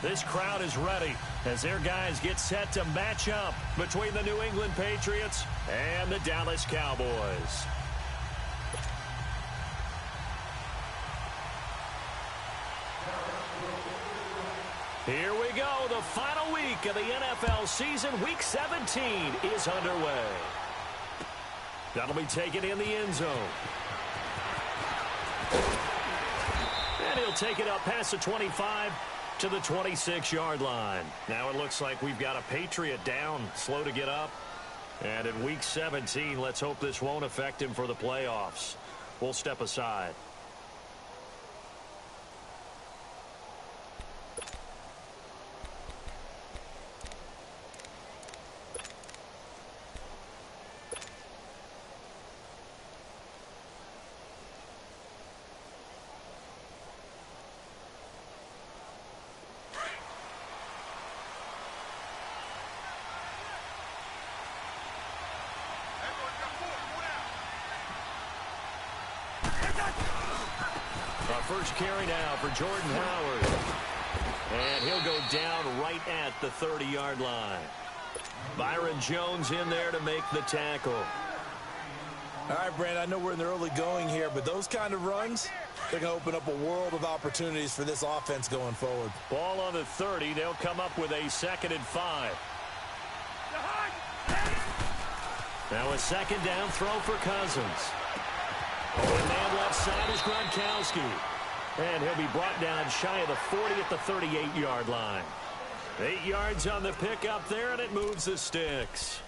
This crowd is ready as their guys get set to match up between the New England Patriots and the Dallas Cowboys. Here we go. The final week of the NFL season. Week 17 is underway. That'll be taken in the end zone. And he'll take it up past the 25 to the 26-yard line. Now it looks like we've got a Patriot down, slow to get up. And in Week 17, let's hope this won't affect him for the playoffs. We'll step aside. First carry now for Jordan Howard. And he'll go down right at the 30-yard line. Byron Jones in there to make the tackle. All right, Brandon, I know we're in the early going here, but those kind of runs, they're going to open up a world of opportunities for this offense going forward. Ball on the 30. They'll come up with a 2nd and 5. Now a second down throw for Cousins. And man left side is Gronkowski. And he'll be brought down shy of the 40 at the 38-yard line. 8 yards on the pickup there, and it moves the sticks.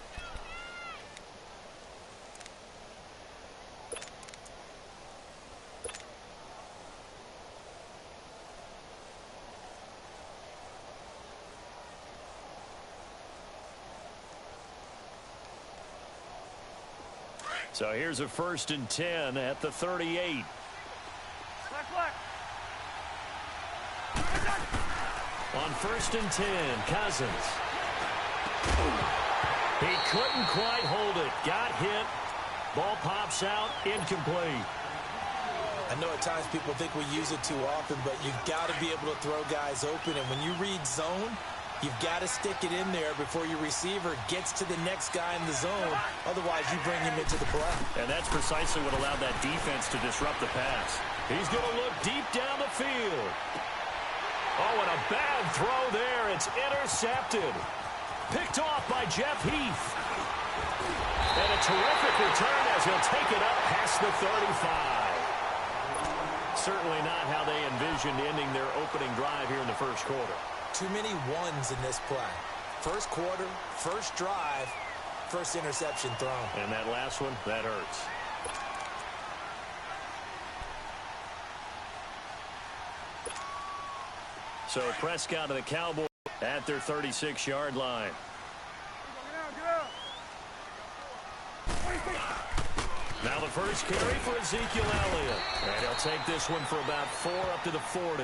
So here's a 1st and 10 at the 38. On 1st and 10, Cousins. He couldn't quite hold it. Got hit. Ball pops out. Incomplete. I know at times people think we use it too often, but you've got to be able to throw guys open. And when you read zone, you've got to stick it in there before your receiver gets to the next guy in the zone. Otherwise, you bring him into the play. And that's precisely what allowed that defense to disrupt the pass. He's going to look deep down the field. Oh, and a bad throw there. It's intercepted. Picked off by Jeff Heath. And a terrific return as he'll take it up past the 35. Certainly not how they envisioned ending their opening drive here in the first quarter. Too many ones in this play. First quarter, first drive, first interception thrown. And that last one, that hurts. So Prescott and the Cowboys at their 36-yard line. Now the first carry for Ezekiel Elliott. And he'll take this one for about 4 up to the 40.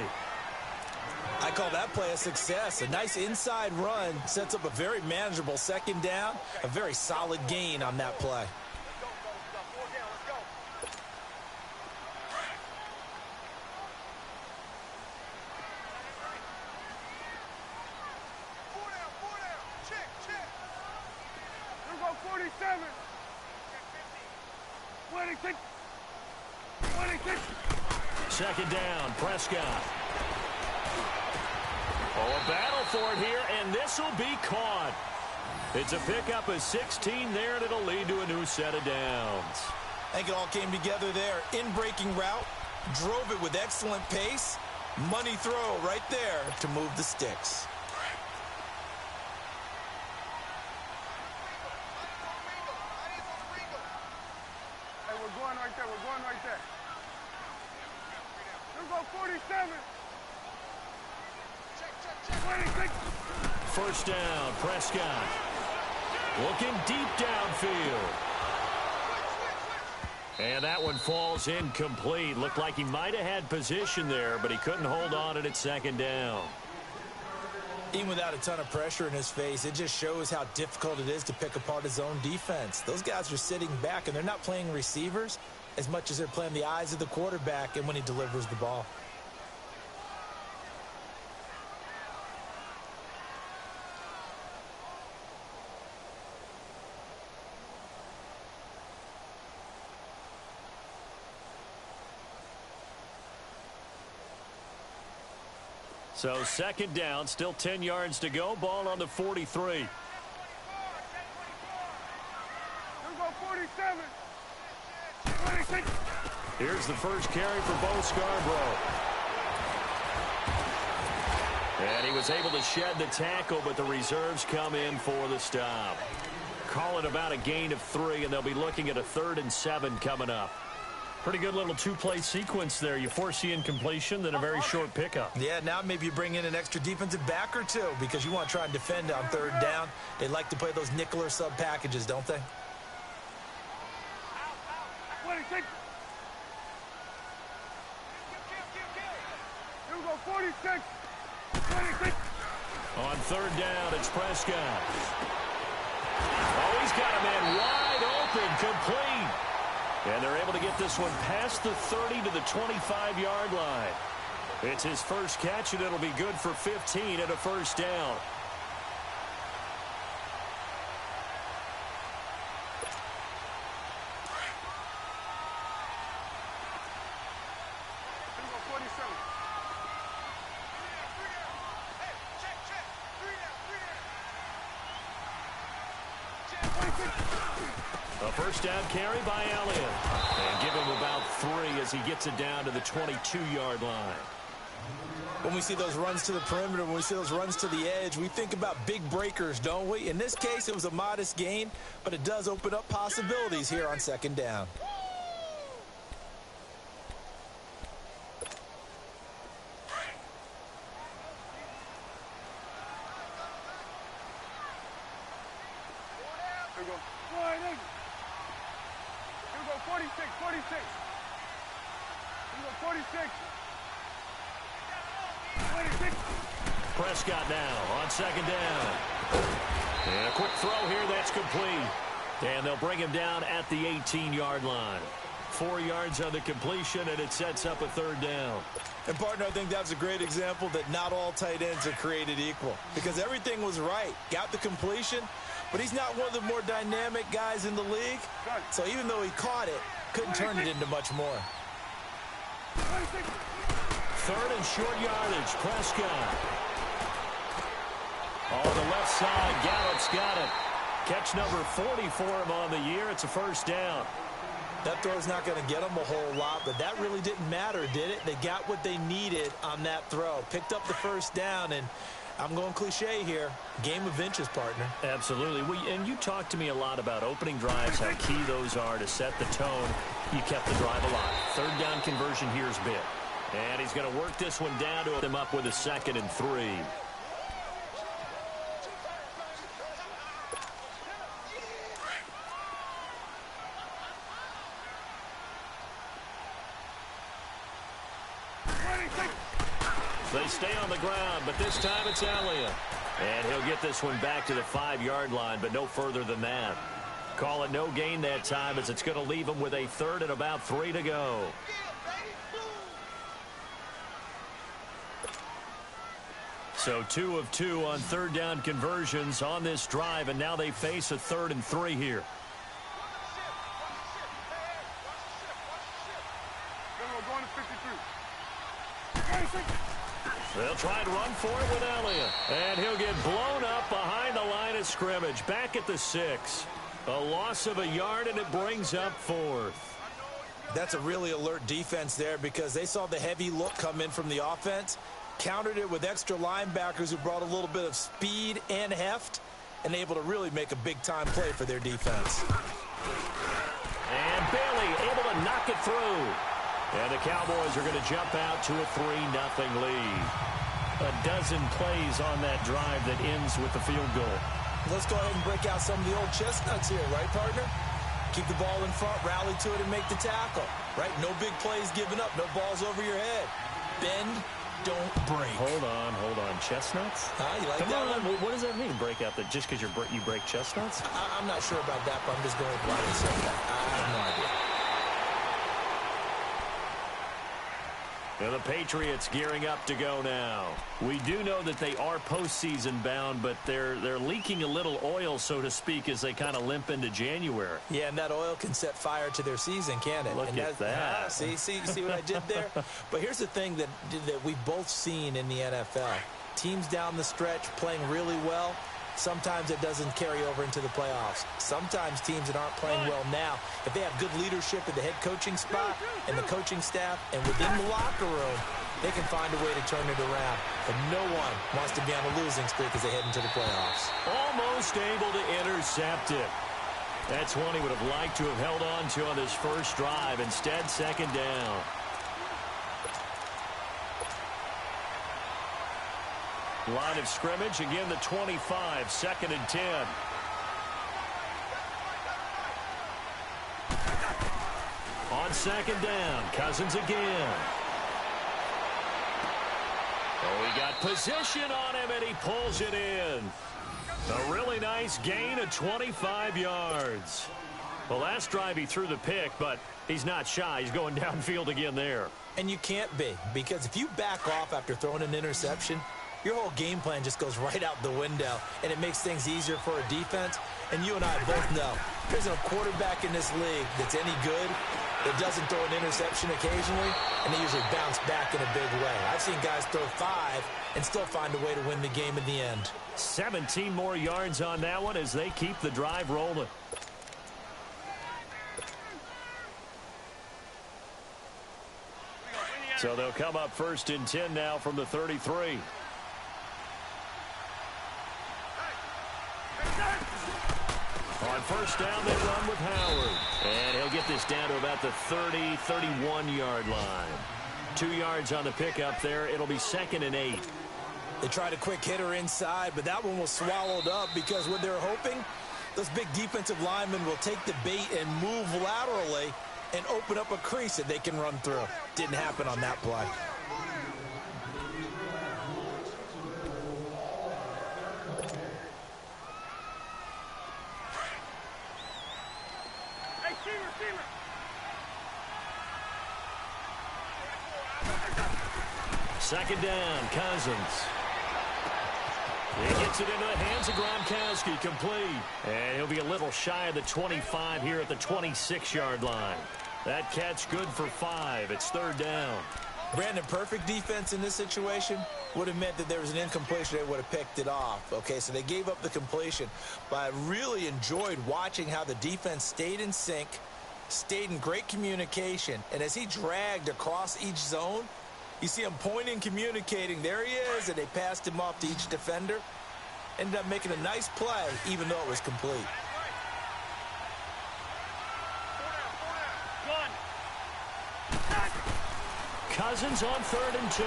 I call that play a success. A nice inside run sets up a very manageable 2nd down. A very solid gain on that play. Second down, Prescott. Oh, a battle for it here, and this will be caught. It's a pickup of 16 there, and it'll lead to a new set of downs. I think it all came together there. In-breaking route, drove it with excellent pace. Money throw right there to move the sticks. Hey, we're going right there. We're going right there. Let's go 47. Check. 26. First down, Prescott. Looking deep downfield. And that one falls incomplete. Looked like he might have had position there, but he couldn't hold on at 2nd down. Even without a ton of pressure in his face, it just shows how difficult it is to pick apart his own defense. Those guys are sitting back, and they're not playing receivers as much as they're playing the eyes of the quarterback and when he delivers the ball. So second down, still 10 yards to go. Ball on the 43. Here we go, 47. 26. Here's the first carry for Bo Scarborough. And he was able to shed the tackle, but the reserves come in for the stop. Call it about a gain of 3, and they'll be looking at a 3rd and 7 coming up. Pretty good little two-play sequence there. You force the incompletion, then a very short pickup. Yeah, now maybe you bring in an extra defensive back or two because you want to try and defend on 3rd down. They like to play those nickel or sub packages, don't they? 26. Here we go, 46. 26. On 3rd down, it's Prescott. Oh, he's got a man wide open, complete. And they're able to get this one past the 30 to the 25-yard line. It's his first catch, and it'll be good for 15 at a first down. Here we go, 47. A first down carry by Elliott. And give him about 3 as he gets it down to the 22-yard line. When we see those runs to the perimeter, when we see those runs to the edge, we think about big breakers, don't we? In this case, it was a modest gain, but it does open up possibilities here on 2nd down. Here we go. Here we go, 46, 46. Here we go, 46. 26. Prescott now on 2nd down. And a quick throw here, that's complete. And they'll bring him down at the 18-yard line. 4 yards on the completion, and it sets up a 3rd down. And, partner, I think that's a great example that not all tight ends are created equal because everything was right. Got the completion, but he's not one of the more dynamic guys in the league. So even though he caught it, couldn't turn it into much more. 3rd and short yardage, Prescott. On the left side, Gallup's got it. Catch number 40 for him on the year. It's a first down. That throw's not going to get them a whole lot, but that really didn't matter, did it? They got what they needed on that throw. Picked up the first down, and I'm going cliche here. Game of inches, partner. Absolutely. And you talked to me a lot about opening drives, how key those are to set the tone. You kept the drive alive. 3rd down conversion here is big. And he's going to work this one down to them up with a 2nd and 3. They stay on the ground, but this time it's Elliott. And he'll get this one back to the 5-yard line, but no further than that. Call it no gain that time as it's going to leave him with a 3rd and about 3 to go. So 2 of 2 on 3rd down conversions on this drive, and now they face a 3rd and 3 here. We're going to 53. 26. They'll try and run for it with Elliott. And he'll get blown up behind the line of scrimmage. Back at the 6. A loss of a yard, and it brings up 4th. That's a really alert defense there because they saw the heavy look come in from the offense, countered it with extra linebackers who brought a little bit of speed and heft, and able to really make a big-time play for their defense. And Bailey able to knock it through. And the Cowboys are going to jump out to a 3-0 lead. A dozen plays on that drive that ends with the field goal. Let's go ahead and break out some of the old chestnuts here, right, partner? Keep the ball in front, rally to it, and make the tackle, right? No big plays given up, no balls over your head. Bend, don't break. Hold on. Chestnuts? You like Come that on, one? what does that mean, break out? That just because you break chestnuts? I'm not sure about that, but I'm just going with what I said. I have no idea. And the Patriots gearing up to go now. We do know that they are postseason bound, but they're leaking a little oil, so to speak, as they kind of limp into January. Yeah, and that oil can set fire to their season, can't it? Look at that. See what I did there? But here's the thing that we've both seen in the NFL. Teams down the stretch playing really well. Sometimes it doesn't carry over into the playoffs. Sometimes teams that aren't playing well now, if they have good leadership at the head coaching spot and the coaching staff and within the locker room, they can find a way to turn it around. But no one wants to be on a losing streak as they head into the playoffs. Almost able to intercept it. That's one he would have liked to have held on to on his first drive. Instead, second down. Line of scrimmage, again the 25, second and 10. On second down, Cousins again. Oh, he got position on him, and he pulls it in. A really nice gain of 25 yards. The last drive he threw the pick, but he's not shy. He's going downfield again there. And you can't be, because if you back off after throwing an interception, your whole game plan just goes right out the window, and it makes things easier for a defense. And you and I both know there's no quarterback in this league that's any good that doesn't throw an interception occasionally, and they usually bounce back in a big way. I've seen guys throw 5 and still find a way to win the game in the end. 17 more yards on that one as they keep the drive rolling. So they'll come up first and 10 now from the 33. On first down, they run with Howard. And he'll get this down to about the 30, 31-yard line. 2 yards on the pickup there. It'll be second and 8. They tried a quick hitter inside, but that one was swallowed up because what they're hoping, those big defensive linemen will take the bait and move laterally and open up a crease that they can run through. Didn't happen on that play. Second down, Cousins. He gets it into the hands of Gronkowski, complete. And he'll be a little shy of the 25 here at the 26-yard line. That catch good for 5. It's third down. Brandon, perfect defense in this situation would have meant that there was an incompletion. They would have picked it off. Okay, so they gave up the completion. But I really enjoyed watching how the defense stayed in sync, stayed in great communication. And as he dragged across each zone, you see him pointing, communicating. There he is, and they passed him off to each defender. Ended up making a nice play, even though it was complete. Cousins on third and 2.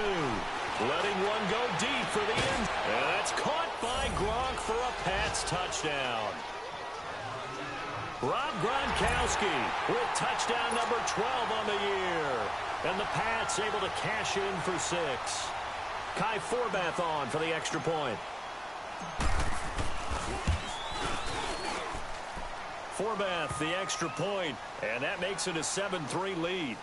Letting one go deep for the end. And that's caught by Gronk for a Pats touchdown. Rob Gronkowski with touchdown number 12 on the year. And the Pats able to cash in for 6. Kai Forbath on for the extra point. Forbath, the extra point, and that makes it a 7-3 lead.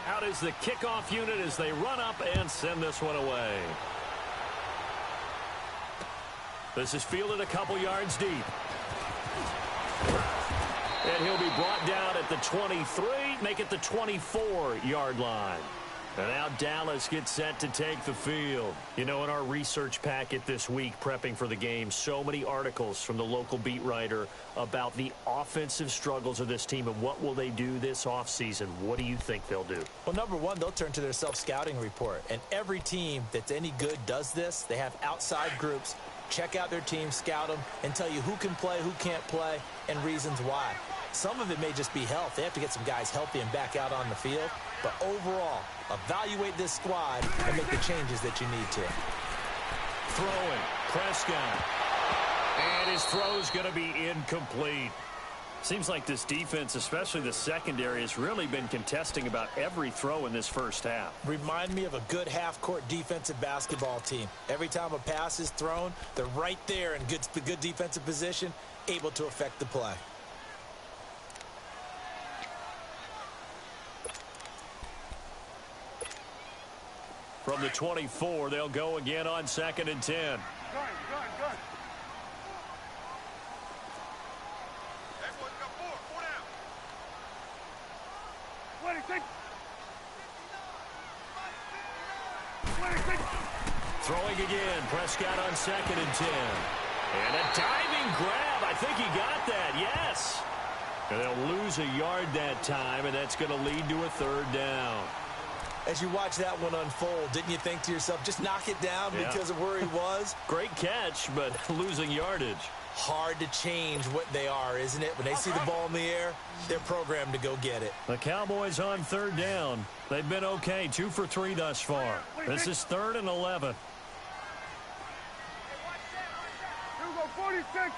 Out is the kickoff unit as they run up and send this one away. This is fielded a couple yards deep. And he'll be brought down at the 23, make it the 24-yard line. And now Dallas gets set to take the field. You know, in our research packet this week, prepping for the game, so many articles from the local beat writer about the offensive struggles of this team and what will they do this offseason. What do you think they'll do? Well, number one, they'll turn to their self-scouting report. And every team that's any good does this. They have outside groups. Check out their team, scout them, and tell you who can play, who can't play, and reasons why. Some of it may just be health. They have to get some guys healthy and back out on the field. But overall, evaluate this squad and make the changes that you need to. Throwing, Prescott. And his throw is going to be incomplete. Seems like this defense, especially the secondary, has really been contesting about every throw in this first half. Remind me of a good half-court defensive basketball team. Every time a pass is thrown, they're right there in good defensive position, able to affect the play. From the 24, they'll go again on 2nd and 10. Gun. Everyone got four down. 26. 26. Throwing again. Prescott on 2nd and 10. And a diving grab. I think he got that. Yes. And they'll lose a yard that time, and that's going to lead to a 3rd down. As you watch that one unfold, didn't you think to yourself, just knock it down because of where he was? Great catch, but losing yardage. Hard to change what they are, isn't it? When they see the ball in the air, they're programmed to go get it. The Cowboys on 3rd down. They've been okay, 2 for 3 thus far. This is 3rd and 11. Here we go, 46.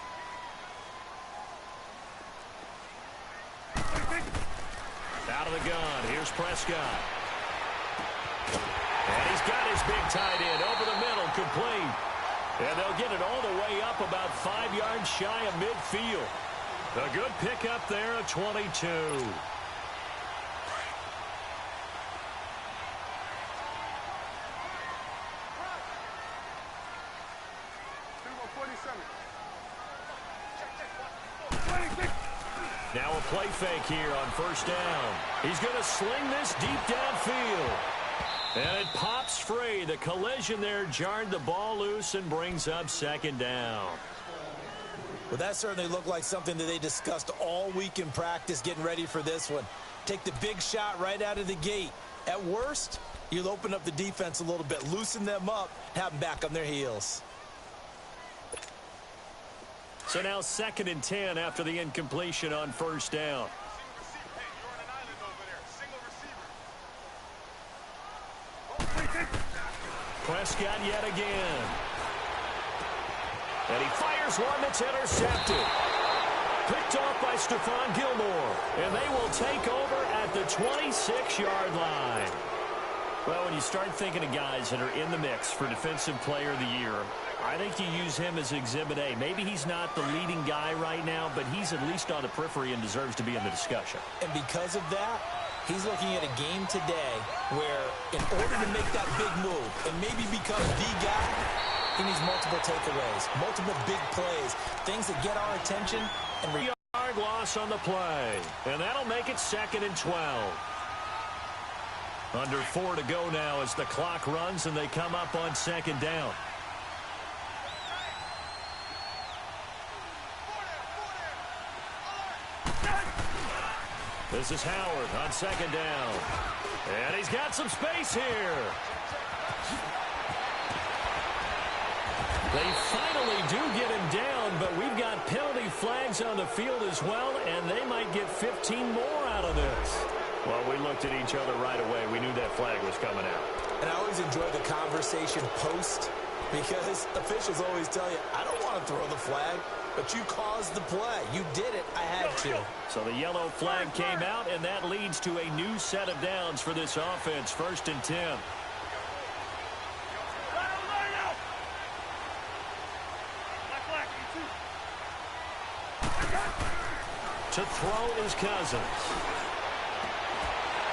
46. Out of the gun. Here's Prescott. And he's got his big tight end over the middle, complete. And they'll get it all the way up about 5 yards shy of midfield. A good pickup there at 22. Here we go, 47. 26. Now a play fake here on 1st down. He's going to sling this deep downfield. And it pops free. The collision there jarred the ball loose and brings up 2nd down. Well, that certainly looked like something that they discussed all week in practice getting ready for this one. Take the big shot right out of the gate. At worst, you'll open up the defense a little bit, loosen them up, have them back on their heels. So now 2nd and 10 after the incompletion on 1st down. Prescott yet again. And he fires one that's intercepted. Picked off by Stephon Gilmore. And they will take over at the 26-yard line. Well, when you start thinking of guys that are in the mix for Defensive Player of the Year, I think you use him as Exhibit A. Maybe he's not the leading guy right now, but he's at least on the periphery and deserves to be in the discussion. And because of that, he's looking at a game today where in order to make that big move and maybe become the guy, he needs multiple takeaways, multiple big plays, things that get our attention. And yard loss on the play, and that'll make it 2nd and 12. Under 4 to go now as the clock runs and they come up on 2nd down. This is Howard on 2nd down. And he's got some space here. They finally do get him down, but we've got penalty flags on the field as well, and they might get 15 more out of this. Well, we looked at each other right away. We knew that flag was coming out. And I always enjoy the conversation post because officials always tell you, I don't want to throw the flag, but you caused the play. You did it. I had to. So the yellow flag came out, and that leads to a new set of downs for this offense. 1st and 10. To throw is Cousins.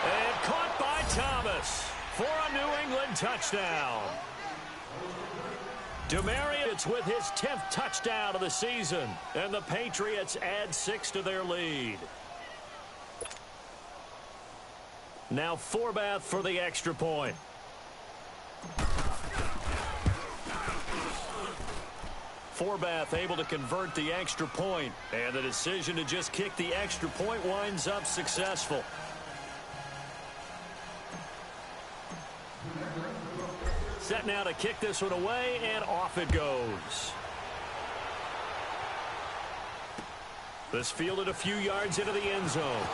And caught by Thomas for a New England touchdown. Demarius with his 10th touchdown of the season. And the Patriots add 6 to their lead. Now Forbath for the extra point. Forbath able to convert the extra point, and the decision to just kick the extra point winds up successful. Set now to kick this one away, and off it goes. This fielded a few yards into the end zone.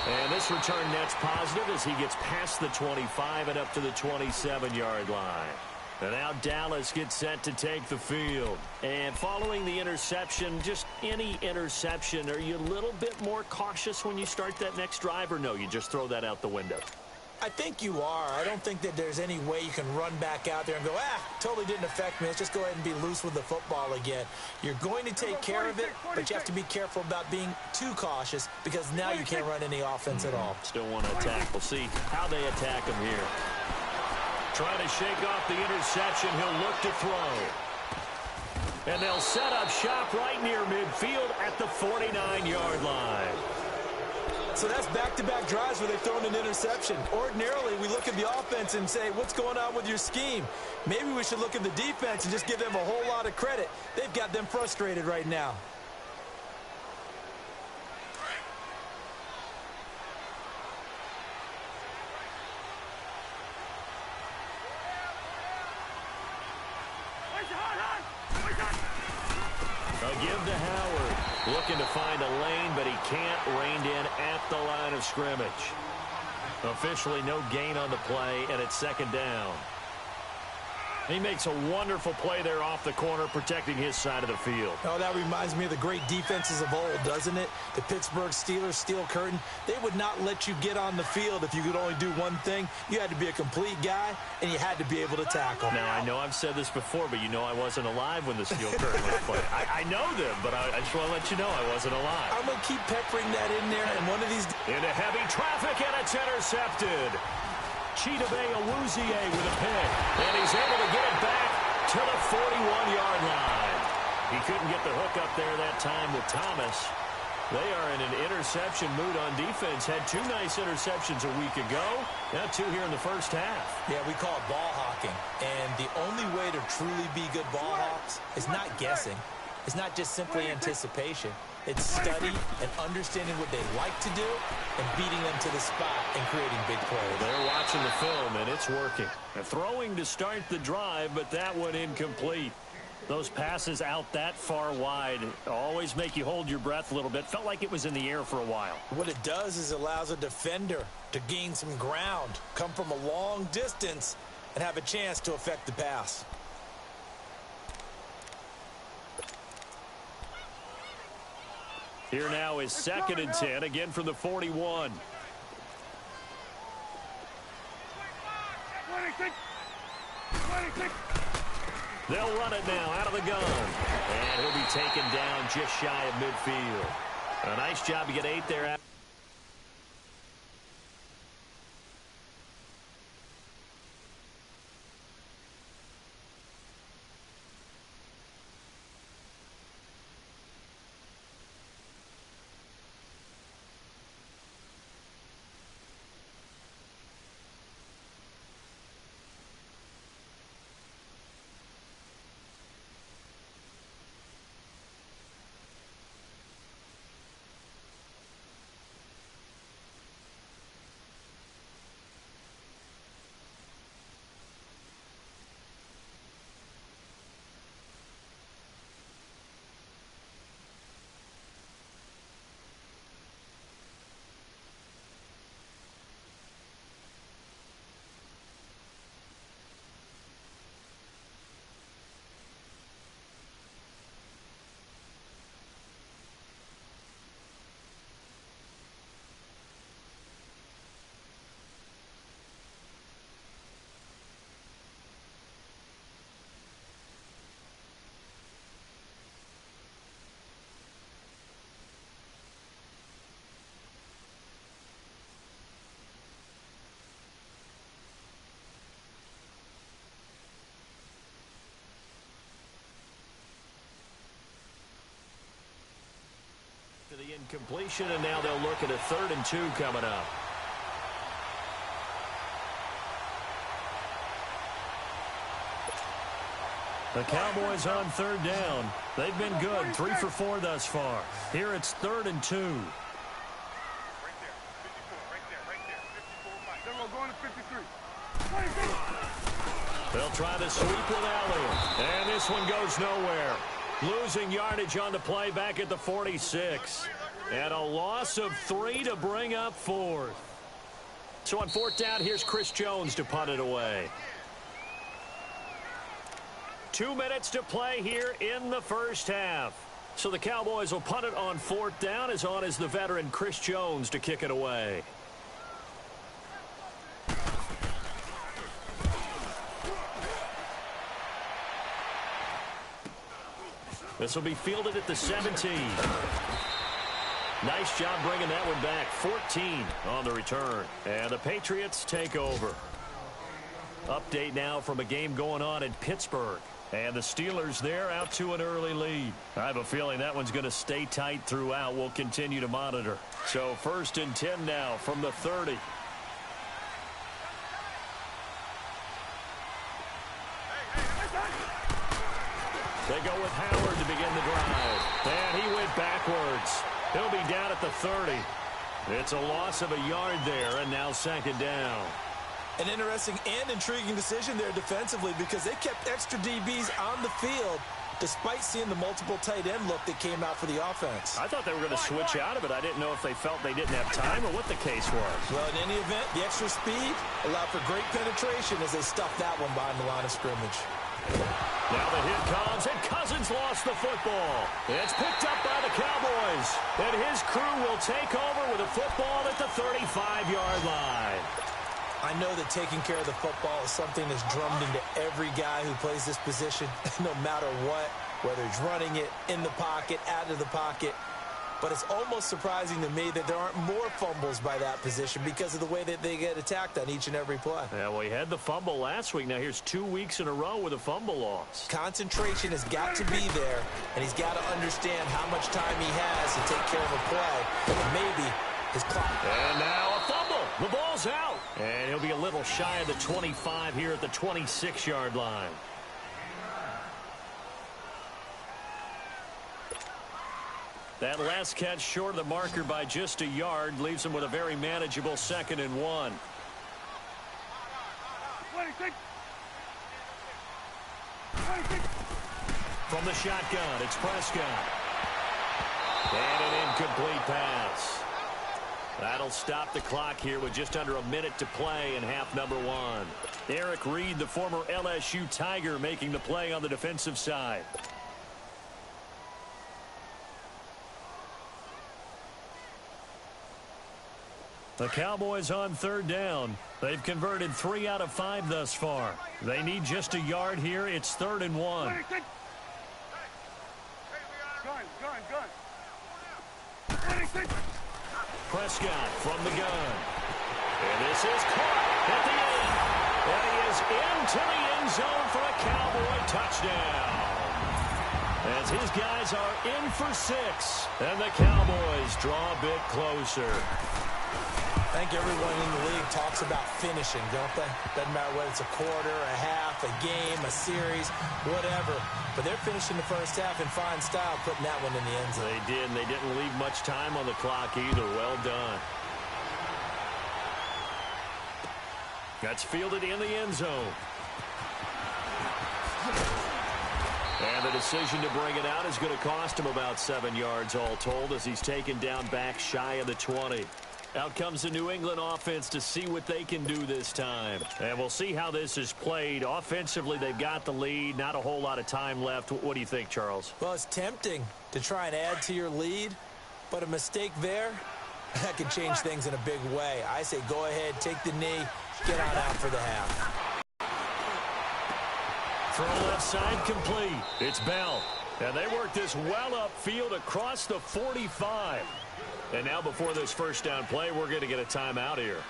And this return net's positive as he gets past the 25 and up to the 27-yard line. And now Dallas gets set to take the field. And following the interception, just any interception, are you a little bit more cautious when you start that next drive, or no, you just throw that out the window? I think you are. I don't think that there's any way you can run back out there and go, totally didn't affect me. Let's just go ahead and be loose with the football again. You're going to take care of it, but you have to be careful about being too cautious because now you can't run any offense at all. Still want to attack. We'll see how they attack him here. Trying to shake off the interception. He'll look to throw. And they'll set up shop right near midfield at the 49-yard line. So that's back-to-back drives where they've thrown an interception. Ordinarily, we look at the offense and say, what's going on with your scheme? Maybe we should look at the defense and just give them a whole lot of credit. They've got them frustrated right now. A give to Howard. Looking to find a lane, but he can't. Reined in at the line of scrimmage. Officially no gain on the play, and it's second down. He makes a wonderful play there off the corner, protecting his side of the field. Oh, that reminds me of the great defenses of old, doesn't it? The Pittsburgh Steelers, steel curtain. They would not let you get on the field if you could only do one thing. You had to be a complete guy, and you had to be able to tackle. Now, I know I've said this before, but you know I wasn't alive when the steel curtain was played. I know them, but I just want to let you know I wasn't alive. I'm going to keep peppering that in there, and one of these... Into heavy traffic, and it's intercepted. Chidobe-Awuzie with a pick, and he's able to get it back to the 41-yard line. He couldn't get the hook up there that time with Thomas. They are in an interception mood on defense. Had two nice interceptions a week ago. Now two here in the first half. Yeah, we call it ball hawking. And the only way to truly be good ball hawks is not guessing. It's not just simply anticipation. It's study and understanding what they like to do and beating them to the spot and creating big plays. They're watching the film, and it's working. Throwing to start the drive, but that one incomplete. Those passes out that far wide always make you hold your breath a little bit. Felt like it was in the air for a while. What it does is allows a defender to gain some ground, come from a long distance, and have a chance to affect the pass. Here now is second and 10, again from the 41. They'll run it now out of the gun. And he'll be taken down just shy of midfield. A nice job to get 8 there. The incompletion, and now they'll look at a 3rd and 2 coming up. The Cowboys on 3rd down. They've been good, 3 for 4 thus far. Here it's 3rd and 2. Right there, 54, right there. 54, they're going to 53. They'll try to sweep with Elliott, and this one goes nowhere. Losing yardage on the play back at the 46. And a loss of 3 to bring up 4th. So on 4th down, here's Chris Jones to punt it away. 2 minutes to play here in the first half. So the Cowboys will punt it on 4th down. As on is the veteran Chris Jones to kick it away. This will be fielded at the 17. Nice job bringing that one back. 14 on the return. And the Patriots take over. Update now from a game going on in Pittsburgh. And the Steelers there out to an early lead. I have a feeling that one's going to stay tight throughout. We'll continue to monitor. So 1st and 10 now from the 30. They go with Howard to begin the drive. And he went backwards. He'll be down at the 30. It's a loss of a yard there, and now 2nd down. An interesting and intriguing decision there defensively because they kept extra DBs on the field despite seeing the multiple tight end look that came out for the offense. I thought they were going to switch out of it. I didn't know if they felt they didn't have time or what the case was. Well, in any event, the extra speed allowed for great penetration as they stuffed that one behind the line of scrimmage. Now the hit comes, and Cousins lost the football. It's picked up by the Cowboys, and his crew will take over with a football at the 35-yard line. I know that taking care of the football is something that's drummed into every guy who plays this position, no matter what, whether he's running it, in the pocket, out of the pocket. But it's almost surprising to me that there aren't more fumbles by that position because of the way that they get attacked on each and every play. Yeah, well, he had the fumble last week. Now here's 2 weeks in a row with a fumble loss. Concentration has got to be there, and he's got to understand how much time he has to take care of a play, and maybe his clock. And now a fumble. The ball's out. And he'll be a little shy of the 25 here at the 26-yard line. That last catch short of the marker by just a yard leaves him with a very manageable 2nd and 1. 26. From the shotgun, it's Prescott. And an incomplete pass. That'll stop the clock here with just under a minute to play in half number 1. Eric Reed, the former LSU Tiger, making the play on the defensive side. The Cowboys on 3rd down. They've converted 3 out of 5 thus far. They need just a yard here. It's 3rd and 1. 26. Gun. 26. Prescott from the gun. And this is caught at the end. And he is into the end zone for a Cowboy touchdown. As his guys are in for 6. And the Cowboys draw a bit closer. I think everyone in the league talks about finishing, don't they? Doesn't matter whether it's a quarter, a half, a game, a series, whatever. But they're finishing the first half in fine style, putting that one in the end zone. They did, and they didn't leave much time on the clock either. Well done. That's fielded in the end zone. And the decision to bring it out is going to cost him about 7 yards all told as he's taken down back shy of the 20. Out comes the New England offense to see what they can do this time. And we'll see how this is played. Offensively, they've got the lead. Not a whole lot of time left. What do you think, Charles? Well, it's tempting to try and add to your lead, but a mistake there, that can change things in a big way. I say go ahead, take the knee, get on out for the half. Throw left side complete. It's Bell. And they work this well upfield across the 45. And now before this first down play, we're going to get a timeout here.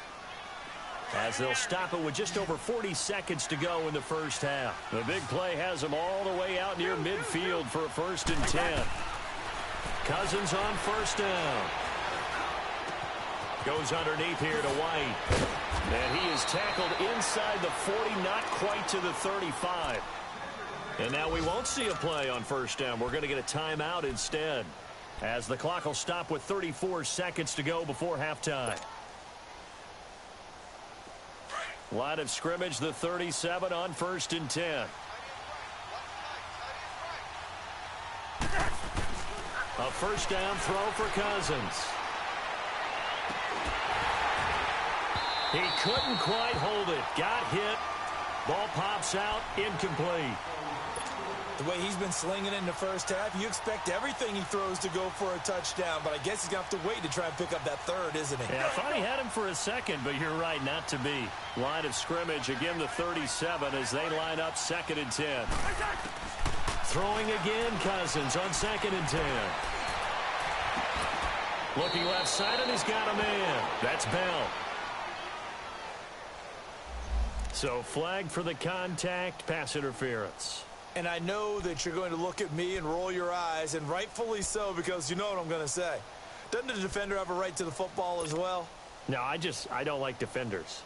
As they'll stop it with just over 40 seconds to go in the first half. The big play has them all the way out near midfield for a 1st and 10. Cousins on 1st down. Goes underneath here to White. And he is tackled inside the 40, not quite to the 35. And now we won't see a play on 1st down. We're going to get a timeout instead, as the clock will stop with 34 seconds to go before halftime. Line of scrimmage, the 37 on 1st and 10. A 1st down throw for Cousins. He couldn't quite hold it. Got hit. Ball pops out. Incomplete. The way he's been slinging it in the first half, you expect everything he throws to go for a touchdown, but I guess he's going to have to wait to try and pick up that third, isn't he? Yeah, I thought he had him for a second, but you're right, not to be. Line of scrimmage, again the 37 as they line up 2nd and 10. Throwing again, Cousins on 2nd and 10. Looking left side, and he's got a man. That's Bell. So flag for the contact, pass interference. And I know that you're going to look at me and roll your eyes, and rightfully so, because you know what I'm going to say. Doesn't the defender have a right to the football as well? No, I don't like defenders.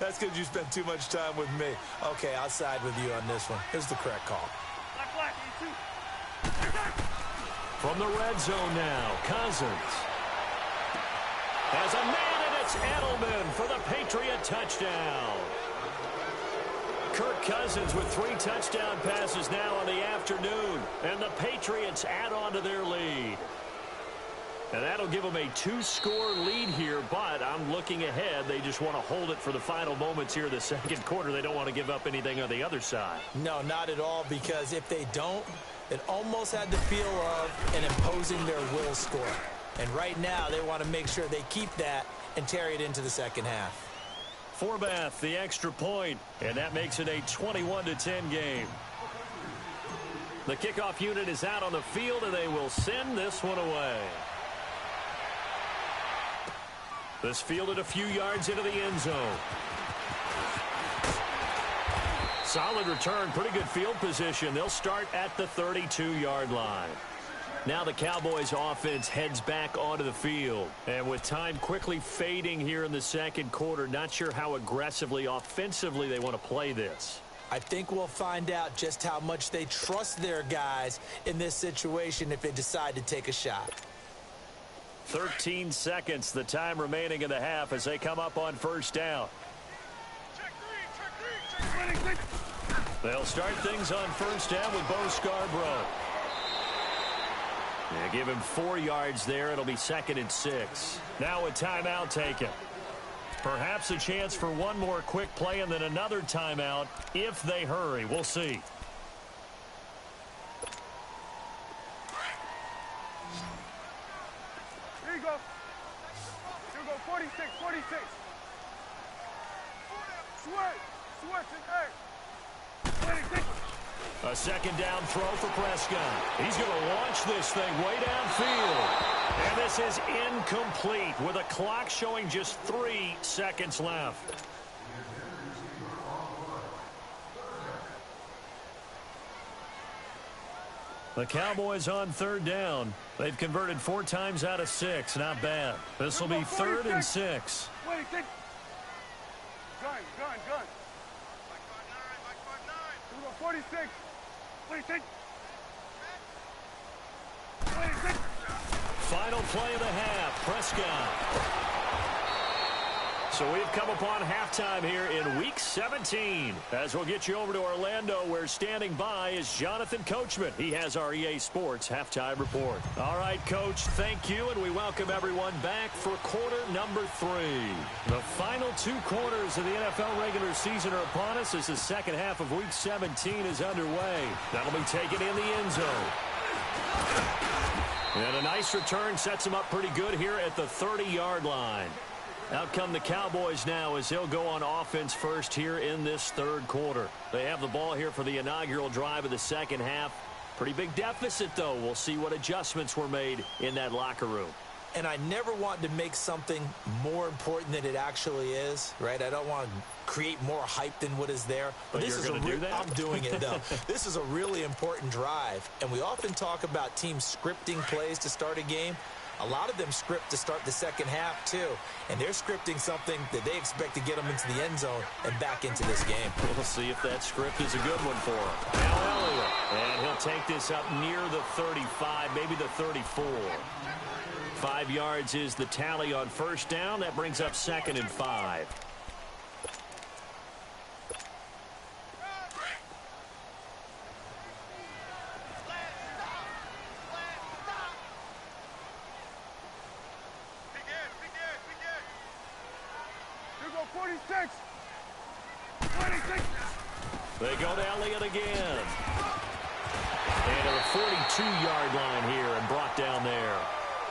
That's because you spend too much time with me. Okay, I'll side with you on this one. Here's the correct call. Black, E2. From the red zone now, Cousins has a man, and it's Edelman for the Patriot touchdown. Kirk Cousins with 3 touchdown passes now in the afternoon, and the Patriots add on to their lead. And that'll give them a 2-score lead here, but I'm looking ahead. They just want to hold it for the final moments here in the second quarter. They don't want to give up anything on the other side. No, not at all, because if they don't, it almost had the feel of an imposing their will score. And right now, they want to make sure they keep that and carry it into the second half. Forbath, the extra point, and that makes it a 21-10 game. The kickoff unit is out on the field, and they will send this one away. This fielded a few yards into the end zone. Solid return, pretty good field position. They'll start at the 32-yard line. Now the Cowboys offense heads back onto the field. And with time quickly fading here in the second quarter, not sure how aggressively, offensively they want to play this. I think we'll find out just how much they trust their guys in this situation if they decide to take a shot. 13 seconds, the time remaining in the half as they come up on first down. They'll start things on first down with Bo Scarborough. Yeah, give him 4 yards there. It'll be 2nd and 6. Now a timeout taken. Perhaps a chance for one more quick play and then another timeout if they hurry. We'll see. Here you go. Here you go, 46, 46. Switch, hey. 26. A second down throw for Prescott. He's going to launch this thing way downfield. And this is incomplete with a clock showing just 3 seconds left. The Cowboys on third down. They've converted 4 times out of 6. Not bad. This will be 3rd and 6. 26. Gun. Here we go, 46. 26. 26. Final play of the half. Prescott. So we've come upon halftime here in Week 17. As we'll get you over to Orlando, where standing by is Jonathan Coachman. He has our EA Sports Halftime Report. All right, Coach, thank you, and we welcome everyone back for quarter number 3. The final 2 quarters of the NFL regular season are upon us as the second half of Week 17 is underway. That'll be taken in the end zone. And a nice return sets them up pretty good here at the 30-yard line. Out come the Cowboys now as they'll go on offense first here in this third quarter. They have the ball here for the inaugural drive of the second half. Pretty big deficit, though. We'll see what adjustments were made in that locker room. And I never want to make something more important than it actually is, right? I don't want to create more hype than what is there. But this you're going to do that? I'm doing it, though. This is a really important drive. And we often talk about teams scripting plays to start a game. A lot of them script to start the second half, too. And they're scripting something that they expect to get them into the end zone and back into this game. We'll see if that script is a good one for him. Now Elliott. And he'll take this up near the 35, maybe the 34. 5 yards is the tally on first down. That brings up 2nd and 5. Here we go, 46. 26. They go to Elliott again. 2-yard line here and brought down there.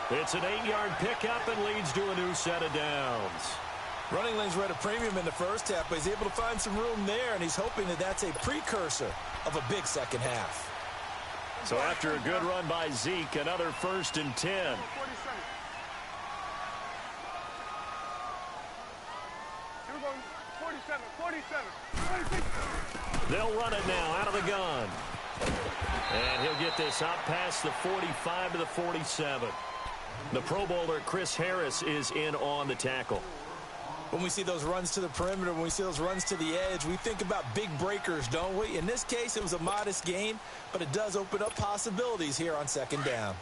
It's an 8-yard pickup and leads to a new set of downs. Running lanes were at a premium in the first half, but he's able to find some room there, and he's hoping that that's a precursor of a big second half. So after a good run by Zeke, another 1st and 10. They'll run it now out of the gun. And he'll get this out past the 45 to the 47. The Pro Bowler Chris Harris is in on the tackle. When we see those runs to the perimeter, when we see those runs to the edge, we think about big breakers, don't we? In this case, it was a modest gain, but it does open up possibilities here on 2nd down.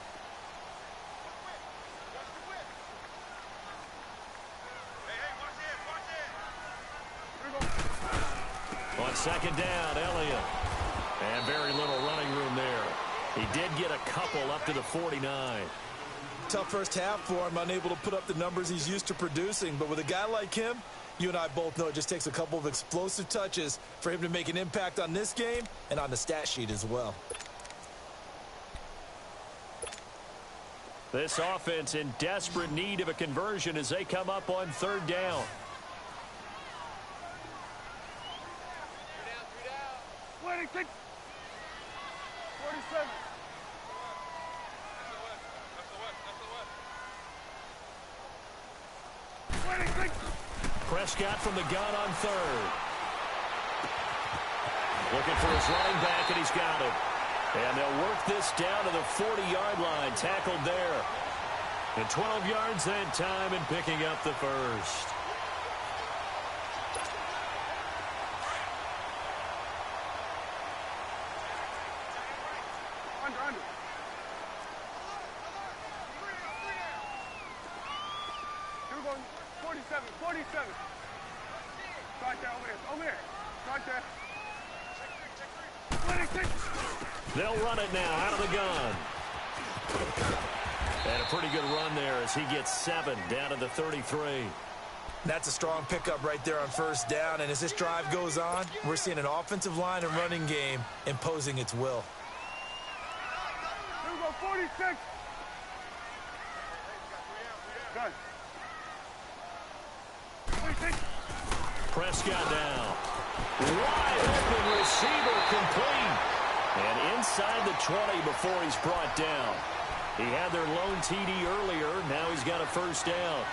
On 2nd down, Elliott. And very little running room there. He did get a couple up to the 49. Tough first half for him, unable to put up the numbers he's used to producing. But with a guy like him, you and I both know it just takes a couple of explosive touches for him to make an impact on this game and on the stat sheet as well. This offense in desperate need of a conversion as they come up on 3rd down. 26, 47. Prescott from the gun on 3rd. Looking for his running back, and he's got it. And they'll work this down to the 40-yard line, tackled there. And 12 yards that time and picking up the 1st. Under. 47. Right there, over here. Right there. 26. They'll run it now out of the gun. And a pretty good run there as he gets 7 down to the 33. That's a strong pickup right there on 1st down. And as this drive goes on, we're seeing an offensive line and running game imposing its will. Here we go, 46. Done. 46. Prescott down. Wide open receiver complete. And inside the 20 before he's brought down. He had their lone TD earlier. Now he's got a 1st down.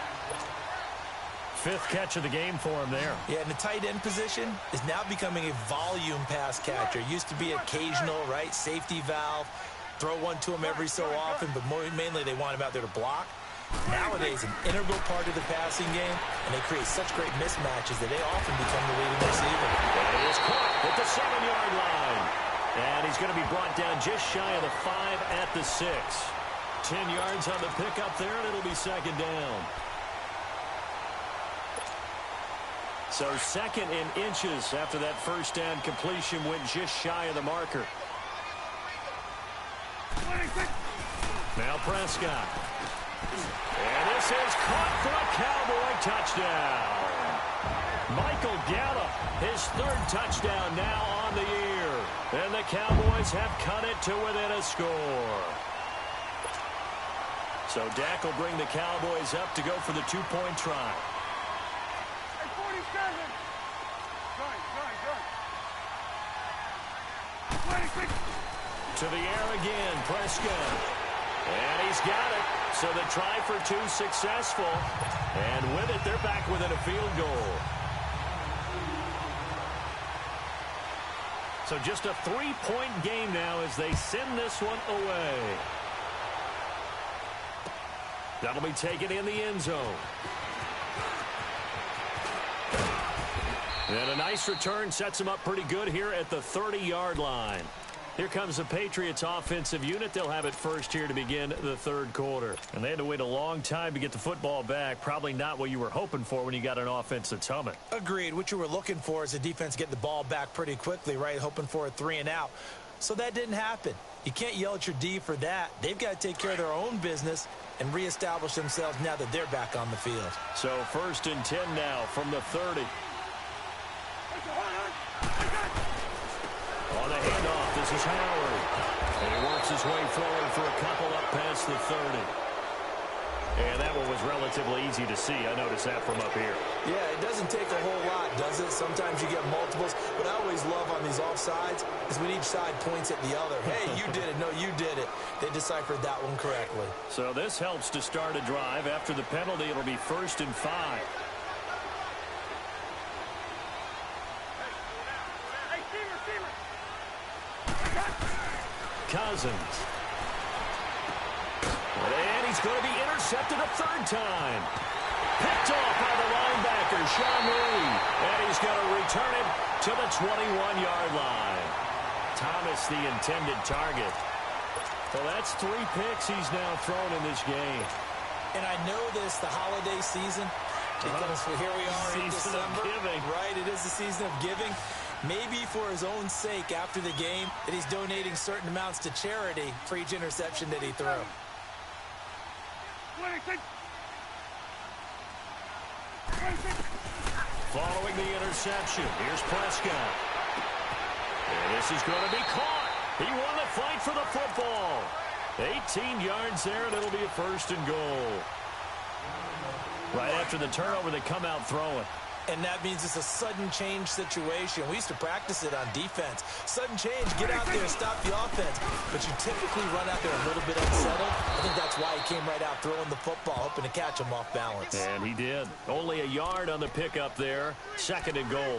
5th catch of the game for him there. Yeah, and the tight end position is now becoming a volume pass catcher. Used to be occasional, right? Safety valve. Throw one to him every so often, but mainly they want him out there to block. Nowadays, an integral part of the passing game, and they create such great mismatches that they often become the leading receiver. And he is caught at the 7-yard line. And he's going to be brought down just shy of the 5 at the 6. 10 yards on the pickup there, and it'll be 2nd down. So 2nd in inches after that 1st down completion went just shy of the marker. 26. Now Prescott. And this is caught for a Cowboy touchdown. Michael Gallup, his 3rd touchdown now on the year. And the Cowboys have cut it to within a score. So Dak will bring the Cowboys up to go for the 2-point try. Hey, 47. Done. 26. To the air again, Prescott. And he's got it. So the try for 2 successful. And with it, they're back within a field goal. So just a 3-point game now as they send this one away. That'll be taken in the end zone. And a nice return sets them up pretty good here at the 30-yard line. Here comes the Patriots offensive unit. They'll have it first here to begin the 3rd quarter. And they had to wait a long time to get the football back. Probably not what you were hoping for when you got an offense that's humming. Agreed. What you were looking for is the defense getting the ball back pretty quickly, right? Hoping for a 3-and-out. So that didn't happen. You can't yell at your D for that. They've got to take care of their own business and reestablish themselves now that they're back on the field. So 1st and 10 now from the 30. On the handoff, this is Howard. And he works his way forward for a couple up past the 30. And that one was relatively easy to see. I noticed that from up here. Yeah, it doesn't take a whole lot, does it? Sometimes you get multiples. What I always love on these offsides is when each side points at the other. Hey, you did it. No, you did it. They deciphered that one correctly. So this helps to start a drive. After the penalty, it'll be 1st and 5. Cousins. And he's going to be intercepted a 3rd time. Picked off by the linebacker, Sean Lee. And he's going to return it to the 21-yard line. Thomas, the intended target. Well, that's 3 picks he's now thrown in this game. And I know this, the holiday season, because here we are in December. Right, it is the season of giving. Maybe for his own sake after the game that he's donating certain amounts to charity for each interception that he threw. 26. Following the interception, here's Prescott. And this is going to be caught. He won the fight for the football. 18 yards there, and it'll be a 1st and goal. Right after the turnover, they come out throwing. And that means it's a sudden change situation. We used to practice it on defense. Sudden change, get out there, stop the offense. But you typically run out there a little bit unsettled. I think that's why he came right out throwing the football, hoping to catch him off balance. And he did. Only a yard on the pickup there. 2nd and goal.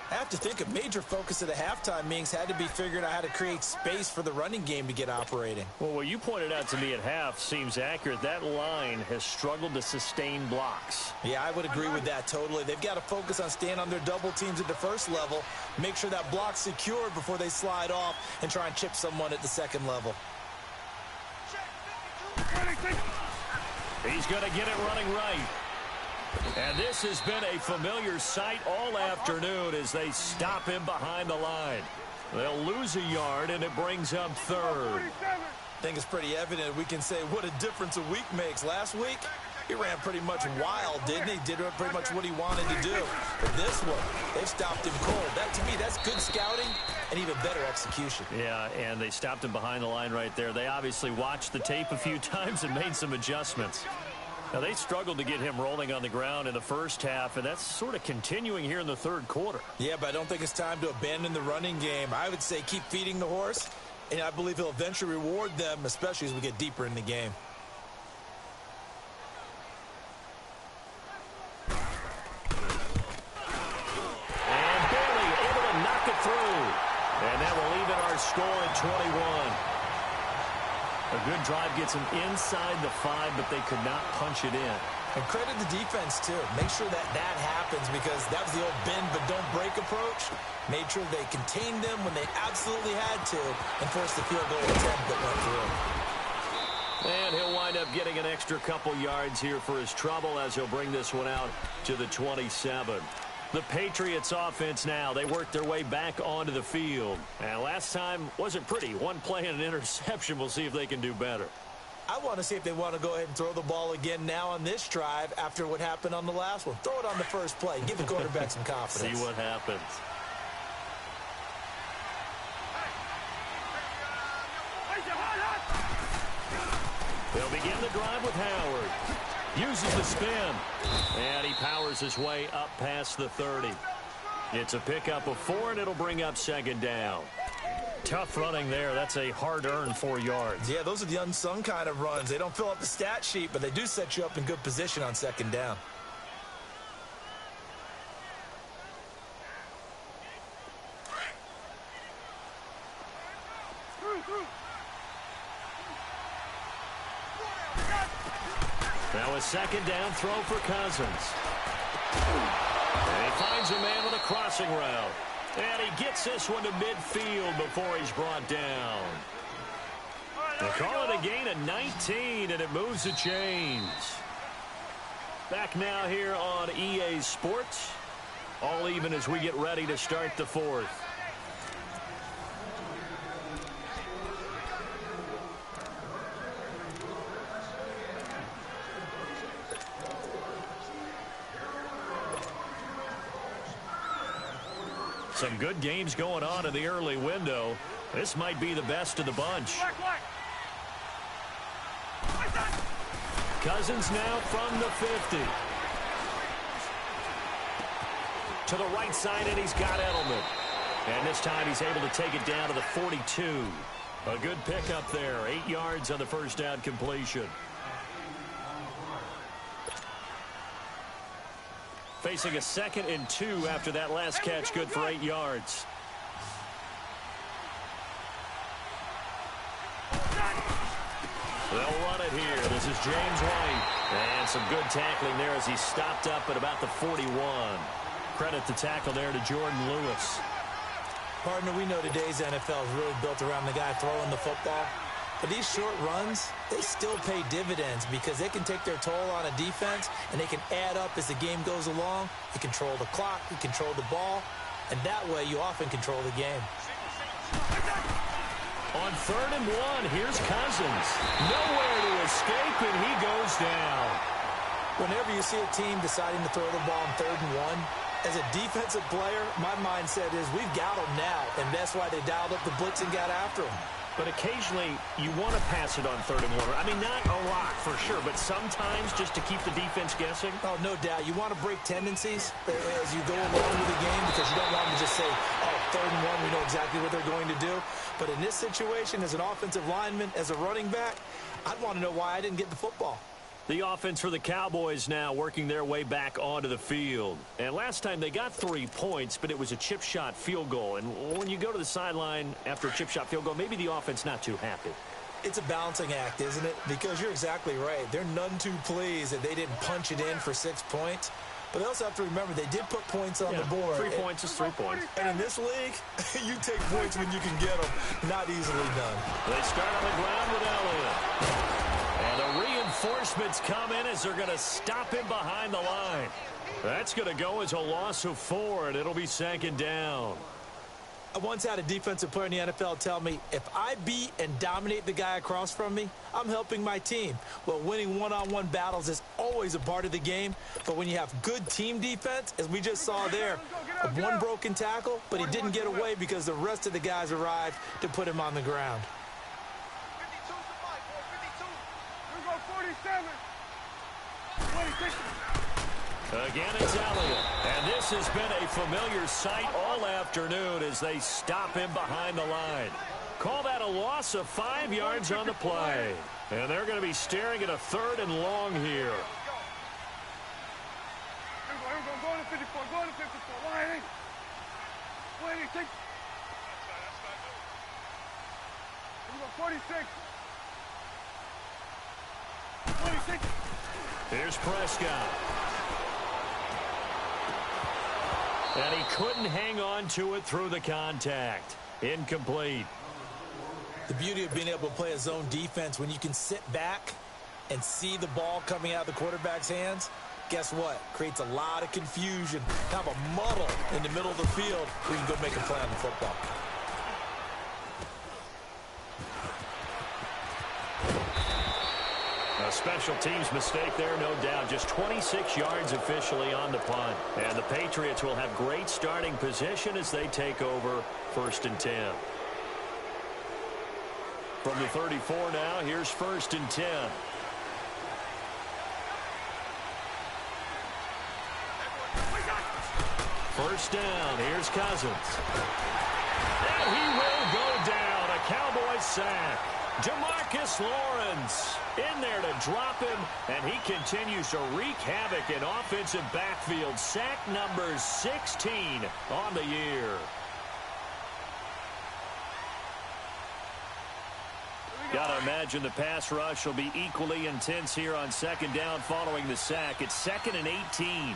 I have to think a major focus of the halftime meetings had to be figuring out how to create space for the running game to get operating. Well, what you pointed out to me at half seems accurate. That line has struggled to sustain blocks. Yeah, I would agree with that totally. They've got to focus on staying on their double teams at the 1st level, make sure that block's secured before they slide off and try and chip someone at the 2nd level. He's going to get it running right. And this has been a familiar sight all afternoon as they stop him behind the line. They'll lose a yard, and it brings up 3rd. I think it's pretty evident we can say what a difference a week makes. Last week, he ran pretty much wild, didn't he? Did pretty much what he wanted to do. But this one, they've stopped him cold. That, to me, that's good scouting and even better execution. Yeah, and they stopped him behind the line right there. They obviously watched the tape a few times and made some adjustments. Now, they struggled to get him rolling on the ground in the 1st half, and that's sort of continuing here in the 3rd quarter. Yeah, but I don't think it's time to abandon the running game. I would say keep feeding the horse, and I believe he'll eventually reward them, especially as we get deeper in the game. And barely able to knock it through. And that will even our score at 21. A good drive gets them inside the 5, but they could not punch it in. And credit the defense, too. Make sure that happens because that was the old bend but don't break approach. Made sure they contained them when they absolutely had to and forced the field goal attempt that went through. And he'll wind up getting an extra couple yards here for his trouble as he'll bring this one out to the 27. The Patriots offense now, they work their way back onto the field. And last time wasn't pretty. One play and an interception. We'll see if they can do better. I want to see if they want to go ahead and throw the ball again now on this drive after what happened on the last one. Throw it on the 1st play. Give the quarterback some confidence. See what happens. They'll begin the drive with Howard. Uses the spin. And he powers his way up past the 30. It's a pickup of 4, and it'll bring up 2nd down. Tough running there. That's a hard-earned 4 yards. Yeah, those are the unsung kind of runs. They don't fill up the stat sheet, but they do set you up in good position on 2nd down. Now a 2nd down throw for Cousins. And he finds a man with a crossing route. And he gets this one to midfield before he's brought down. They call it a gain of 19, and it moves the chains. Back now here on EA Sports. All even as we get ready to start the 4th. Some good games going on in the early window. This might be the best of the bunch. Cousins now from the 50. To the right side, and he's got Edelman. And this time he's able to take it down to the 42. A good pickup there. 8 yards on the first down completion. Facing a 2nd and 2 after that last catch, good for 8 yards. They'll run it here. This is James White. And some good tackling there as he stopped up at about the 41. Credit the tackle there to Jordan Lewis. Partner, we know today's NFL is really built around the guy throwing the football. But these short runs, they still pay dividends because they can take their toll on a defense, and they can add up as the game goes along. You control the clock, you control the ball, and that way you often control the game. On 3rd and 1, here's Cousins. Nowhere to escape, and he goes down. Whenever you see a team deciding to throw the ball on 3rd and 1, as a defensive player, my mindset is we've got them now, and that's why they dialed up the blitz and got after them. But occasionally, you want to pass it on 3rd and 1. I mean, not a lot for sure, but sometimes just to keep the defense guessing. Oh, no doubt. You want to break tendencies as you go along with the game because you don't want to just say, oh, 3rd and 1, we know exactly what they're going to do. But in this situation, as an offensive lineman, as a running back, I'd want to know why I didn't get the football. The offense for the Cowboys now working their way back onto the field. And last time they got 3 points, but it was a chip shot field goal. And when you go to the sideline after a chip shot field goal, maybe the offense not too happy. It's a balancing act, isn't it? Because you're exactly right. They're none too pleased that they didn't punch it in for 6 points. But they also have to remember they did put points on the board. 3 points is 3 points. And in this league, you take points when you can get them. Not easily done. They start on the ground with Elliott. And the reinforcements come in as they're going to stop him behind the line. That's going to go as a loss of 4, and it'll be 2nd down. I once had a defensive player in the NFL tell me, if I beat and dominate the guy across from me, I'm helping my team. Well, winning one-on-one battles is always a part of the game, but when you have good team defense, as we just saw there, one broken tackle, but he didn't get away because the rest of the guys arrived to put him on the ground. 47. Again, it's Elliott. And this has been a familiar sight all afternoon as they stop him behind the line. Call that a loss of 5 yards on the play. And they're going to be staring at a 3rd and long here. Go to 54. Go to 54. Why? Take. 46. 46. Here's Prescott. And he couldn't hang on to it through the contact. Incomplete. The beauty of being able to play a zone defense when you can sit back and see the ball coming out of the quarterback's hands, guess what? Creates a lot of confusion. Have a muddle in the middle of the field where you can go make a play on the football. A special teams mistake there, no doubt. Just 26 yards officially on the punt. And the Patriots will have great starting position as they take over 1st and 10. From the 34 now, here's 1st and 10. First down, here's Cousins. And he will go down. A Cowboy sack. Demarcus Lawrence in there to drop him, and he continues to wreak havoc in offensive backfield. Sack number 16 on the year. Got to imagine the pass rush will be equally intense here on 2nd down following the sack. It's 2nd and 18.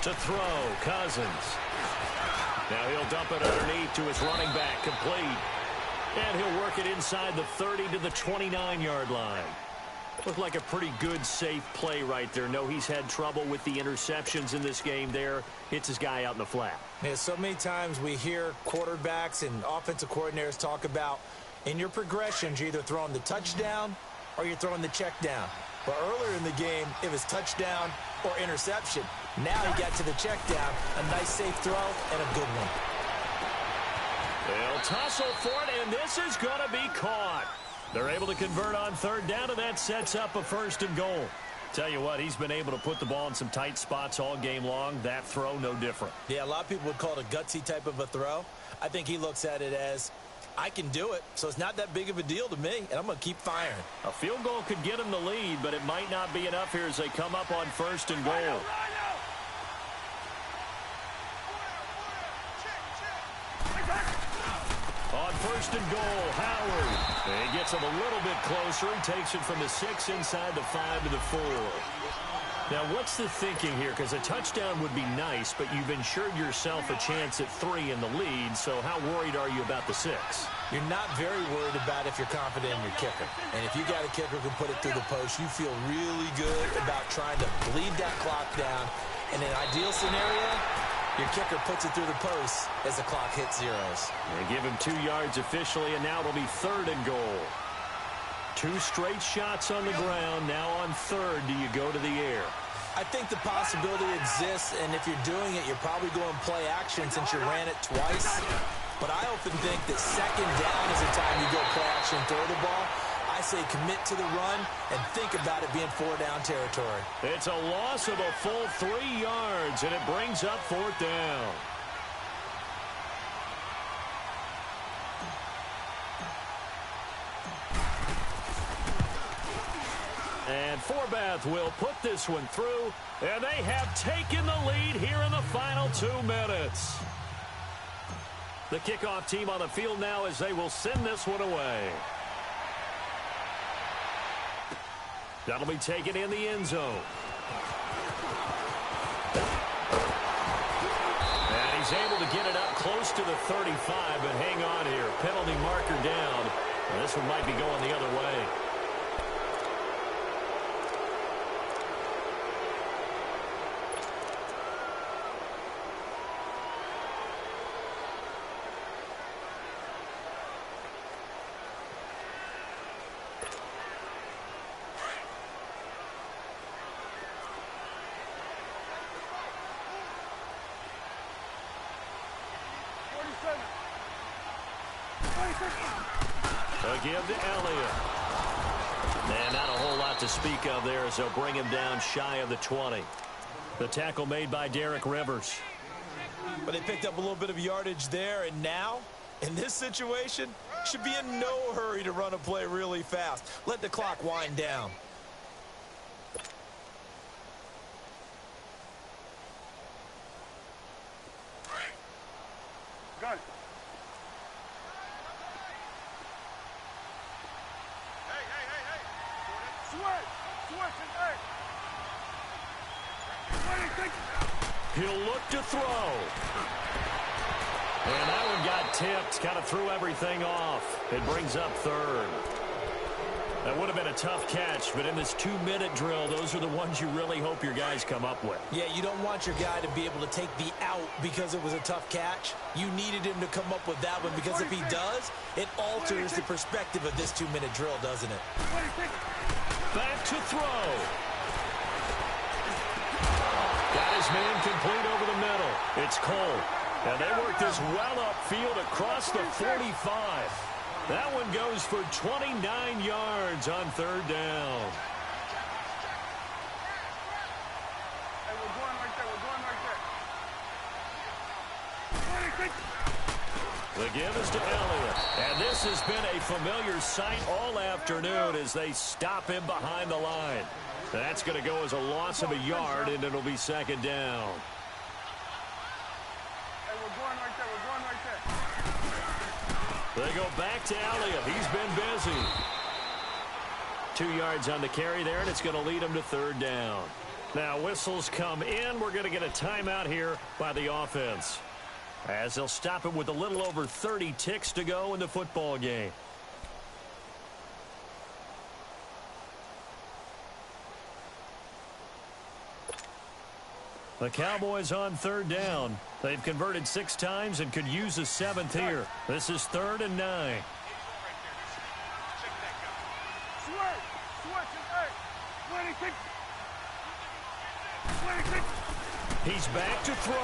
To throw, Cousins. Now he'll dump it underneath to his running back, complete. And he'll work it inside the 30 to the 29-yard line. Looked like a pretty good, safe play right there. No, he's had trouble with the interceptions in this game there. Hits his guy out in the flat. Yeah, so many times we hear quarterbacks and offensive coordinators talk about in your progressions, you're either throwing the touchdown or you're throwing the check down. But earlier in the game, it was touchdown or interception. Now he got to the check down, a nice safe throw, and a good one. They'll tussle for it, and this is going to be caught. They're able to convert on third down, and that sets up a 1st and goal. Tell you what, he's been able to put the ball in some tight spots all game long. That throw, no different. Yeah, a lot of people would call it a gutsy type of a throw. I think he looks at it as, I can do it, so it's not that big of a deal to me, and I'm going to keep firing. A field goal could get him the lead, but it might not be enough here as they come up on 1st and goal. On 1st and goal, Howard. He gets him a little bit closer. He takes it from the 6 inside the 5 to the 4. Now, what's the thinking here? Because a touchdown would be nice, but you've ensured yourself a chance at 3 in the lead, so how worried are you about the 6? You're not very worried about if you're confident in your kicker. And if you got a kicker who can put it through the post, you feel really good about trying to bleed that clock down. In an ideal scenario, your kicker puts it through the post as the clock hits zeros. They give him 2 yards officially, and now it'll be 3rd and goal. 2 straight shots on the ground. Now on 3rd, do you go to the air? I think the possibility exists, and if you're doing it, you're probably going play action since you ran it twice. But I often think that 2nd down is the time you go play action, throw the ball. I say commit to the run and think about it being 4-down territory. It's a loss of a full 3 yards, and it brings up 4th down. And Forbath will put this one through, and they have taken the lead here in the final 2 minutes. The kickoff team on the field now as they will send this one away. That'll be taken in the end zone. And he's able to get it up close to the 35, but hang on here. Penalty marker down. And this one might be going the other way. A give to Elliott. And not a whole lot to speak of there as they'll bring him down shy of the 20. The tackle made by Derek Rivers. But they picked up a little bit of yardage there, and now, in this situation, should be in no hurry to run a play really fast. Let the clock wind down. Got it. He'll look to throw. And that one got tipped. Kind of threw everything off. It brings up 3rd. That would have been a tough catch, but in this 2-minute drill, those are the ones you really hope your guys come up with. Yeah, you don't want your guy to be able to take the out because it was a tough catch. You needed him to come up with that one because if he does, it alters the perspective of this 2-minute drill, doesn't it? Back to throw. Got his man complete over the middle. It's Cole. And they work this well upfield across the 45. That one goes for 29 yards on 3rd down. Hey, we're going right there. We're going right there. The give is to Elliott. And this has been a familiar sight all afternoon as they stop him behind the line. That's going to go as a loss of a yard, and it'll be 2nd down. Hey, we're going right there. We're going right there. They go back to Elliott. He's been busy. 2 yards on the carry there, and it's going to lead him to 3rd down. Now, whistles come in. We're going to get a timeout here by the offense, as they'll stop it with a little over 30 ticks to go in the football game. The Cowboys on 3rd down. They've converted 6 times and could use a 7th here. This is 3rd and 9. Switch. Switch. Hey. 26. 26. He's back to throw.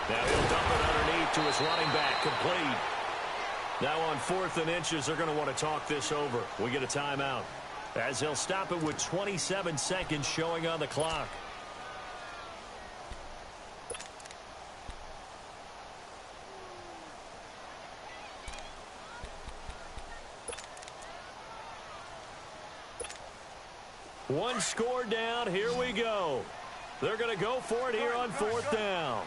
Now he'll dump it underneath to his running back, complete. Now on 4th and inches, they're going to want to talk this over. We get a timeout, as they'll stop it with 27 seconds showing on the clock. One score down. Here we go. They're going to go for it here on 4th down.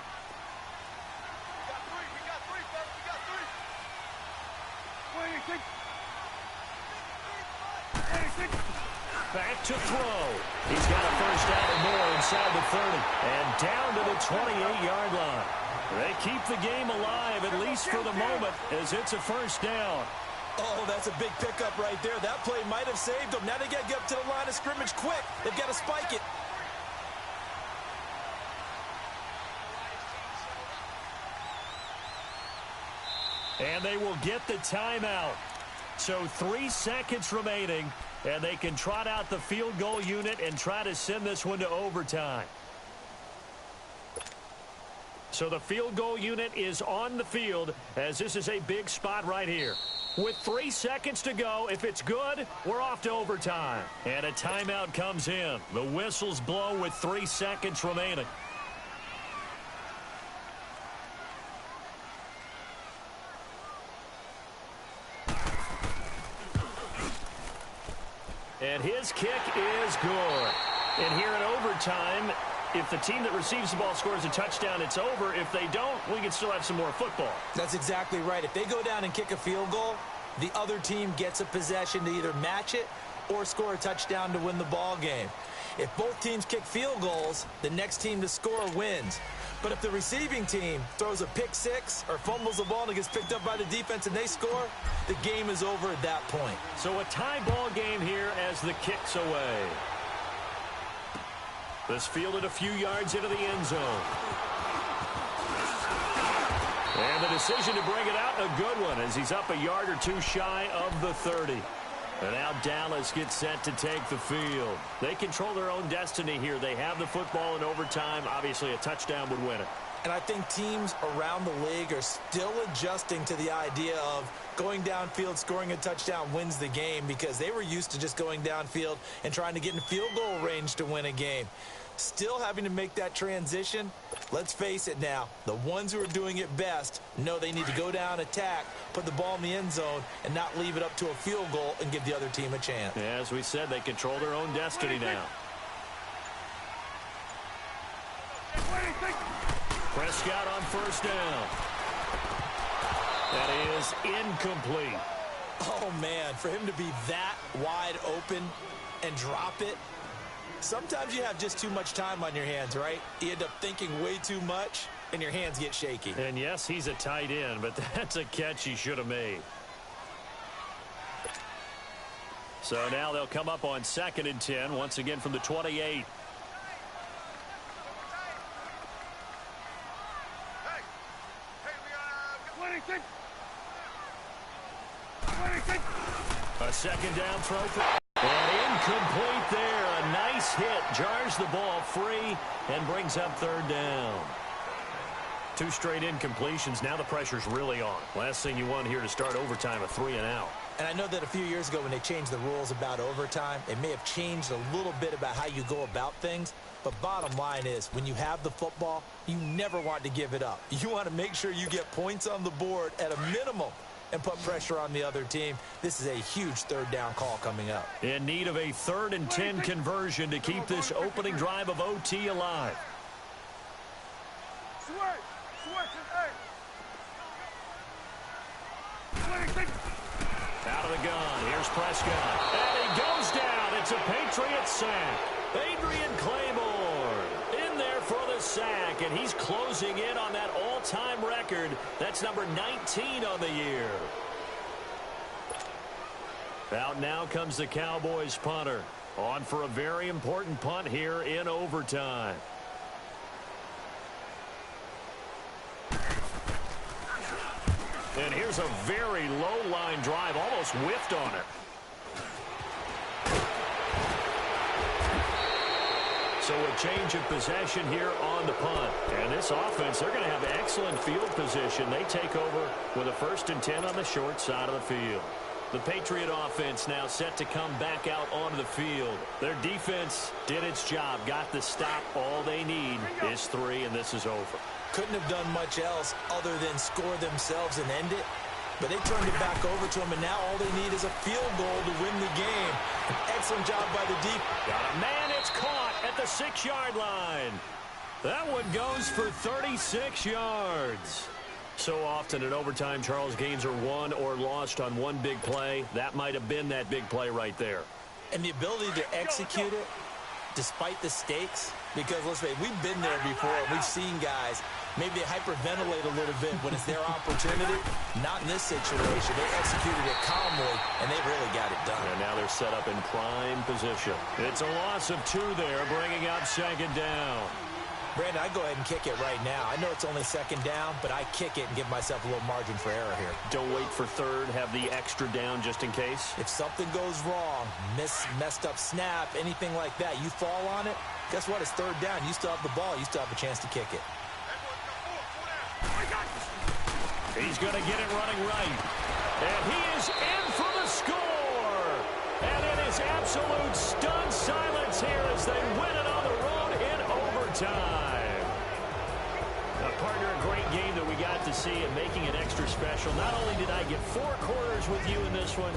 Back to throw. He's got a first down or more inside the 30. And down to the 28-yard line. They keep the game alive, at least for the moment, as it's a first down. Oh, that's a big pickup right there. That play might have saved them. Now they got to get up to the line of scrimmage quick. They've got to spike it. And they will get the timeout. So 3 seconds remaining, and they can trot out the field goal unit and try to send this one to overtime. So the field goal unit is on the field, as this is a big spot right here. With 3 seconds to go, if it's good, we're off to overtime. And a timeout comes in. The whistles blow with 3 seconds remaining. And his kick is good. And here in overtime, if the team that receives the ball scores a touchdown, it's over. If they don't, we can still have some more football. That's exactly right. If they go down and kick a field goal, the other team gets a possession to either match it or score a touchdown to win the ball game. If both teams kick field goals, the next team to score wins. But if the receiving team throws a pick six or fumbles the ball and it gets picked up by the defense and they score, the game is over at that point. So a tie ball game here as the kick's away. This fielded a few yards into the end zone. And the decision to bring it out, a good one, as he's up a yard or two shy of the 30. And now Dallas gets set to take the field. They control their own destiny here. They have the football in overtime. Obviously, a touchdown would win it. And I think teams around the league are still adjusting to the idea of going downfield, scoring a touchdown wins the game, because they were used to just going downfield and trying to get in field goal range to win a game. Still having to make that transition. Let's face it now, the ones who are doing it best know they need to go down, attack, put the ball in the end zone, and not leave it up to a field goal and give the other team a chance. Yeah, as we said, they control their own destiny now. Prescott on first down. That is incomplete. Oh, man, for him to be that wide open and drop it. Sometimes you have just too much time on your hands, right? You end up thinking way too much, and your hands get shaky. And yes, he's a tight end, but that's a catch he should have made. So now they'll come up on 2nd and 10, once again from the 28. A second down throw. And incomplete there. A nice hit. Jars the ball free and brings up 3rd down. 2 straight incompletions. Now the pressure's really on. Last thing you want here to start overtime, a 3 and out. And I know that a few years ago when they changed the rules about overtime, it may have changed a little bit about how you go about things. But bottom line is, when you have the football, you never want to give it up. You want to make sure you get points on the board at a minimum and put pressure on the other team. This is a huge 3rd down call coming up. In need of a 3rd and 10 conversion to keep this opening drive of OT alive. Out of the gun. Here's Prescott. And he goes down. It's a Patriots sack. Adrian Claymore in there for the sack, and he's closing in on that all-time record. That's number 19 on the year. Out now comes the Cowboys punter. On for a very important punt here in overtime. And here's a very low-line drive, almost whiffed on it. So a change of possession here on the punt. And this offense, they're going to have excellent field position. They take over with a 1st and 10 on the short side of the field. The Patriot offense now set to come back out onto the field. Their defense did its job, got the stop. All they need is 3, and this is over. Couldn't have done much else other than score themselves and end it. But they turned it back over to them, and now all they need is a field goal to win the game. An excellent job by the deep. Got a man, it's caught at the 6-yard line. That one goes for 36 yards. So often in overtime, Charles, games are won or lost on one big play. That might have been that big play right there. And the ability to execute it despite the stakes, because let's say we've been there before. We've seen guys maybe they hyperventilate a little bit when it's their opportunity. Not in this situation. They executed it calmly, and they really got it done. And now they're set up in prime position. It's a loss of 2 there, bringing up 2nd down. Brandon, I go ahead and kick it right now. I know it's only 2nd down, but I kick it and give myself a little margin for error here. Don't wait for 3rd. Have the extra down just in case. If something goes wrong, messed up snap, anything like that, you fall on it, guess what? It's 3rd down. You still have the ball. You still have a chance to kick it. He's going to get it running right. And he is in for the score. And it is absolute stunned silence here as they win it on the road in overtime. Now, partner, a great game that we got to see and making it extra special. Not only did I get 4 quarters with you in this one,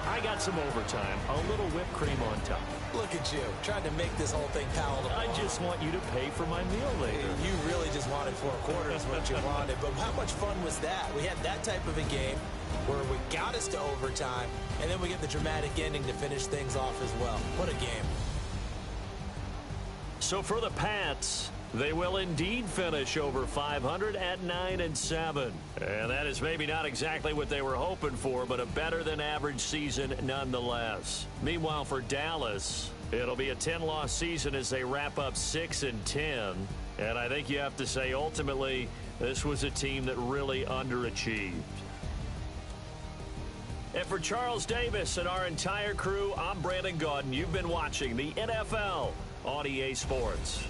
I got some overtime, a little whipped cream on top. Look at you, trying to make this whole thing palatable. I just want you to pay for my meal later. You really just wanted 4 quarters what you wanted, but how much fun was that? We had that type of a game where we got us to overtime, and then we get the dramatic ending to finish things off as well. What a game. So for the Pats, they will indeed finish over 500 at 9-7. And that is maybe not exactly what they were hoping for, but a better-than-average season nonetheless. Meanwhile, for Dallas, it'll be a 10-loss season as they wrap up 6-10. And I think you have to say, ultimately, this was a team that really underachieved. And for Charles Davis and our entire crew, I'm Brandon Gaudin. You've been watching the NFL on EA Sports.